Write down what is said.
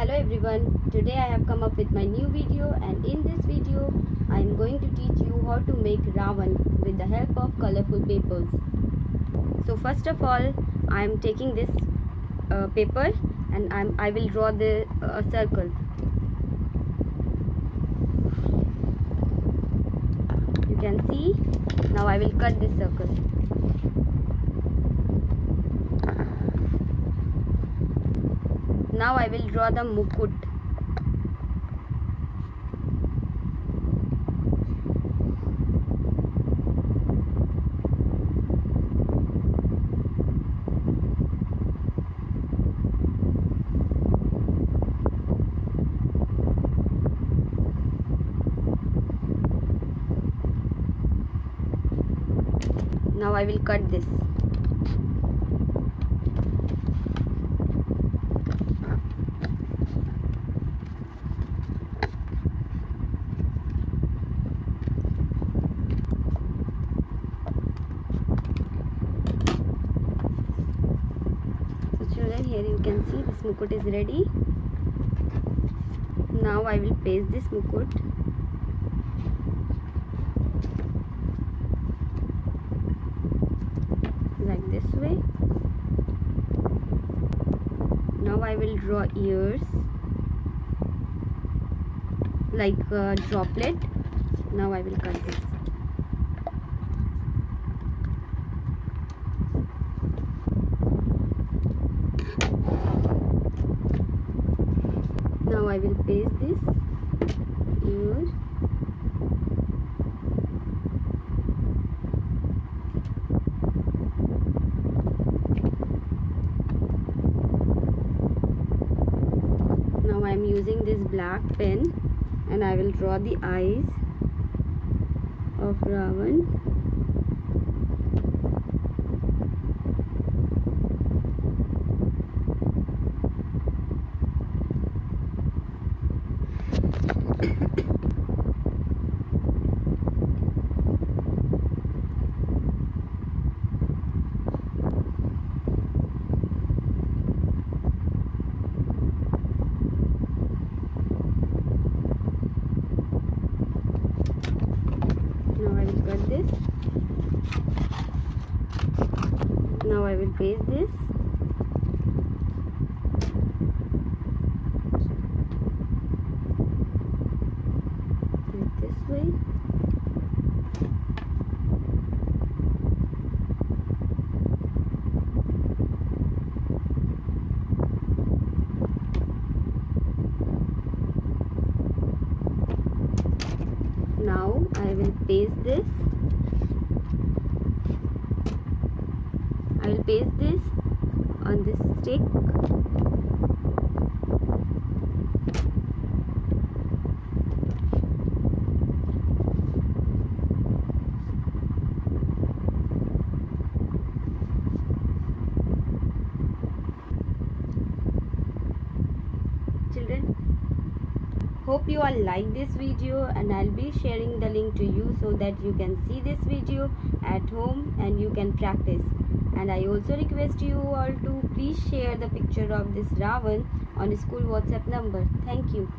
Hello everyone, today I have come up with my new video, and in this video I am going to teach you how to make Ravan with the help of colorful papers. So first of all, I am taking this paper and I will draw the circle. You can see. Now I will cut this circle. Now I will draw the mukut. Now I will cut this. Children, here you can see this mukut is ready. Now I will paste this mukut. Like this way. Now I will draw ears like a droplet. Now I will cut this. Now I will paste this ear. Now I am using this black pen and I will draw the eyes of Ravan. Cut this. Now I will paste this. Like this way. Now I will paste this. I will paste this on this stick. Children, hope you all like this video, and I'll be sharing the link to you so that you can see this video at home and you can practice. And I also request you all to please share the picture of this Ravan on school WhatsApp number. Thank you.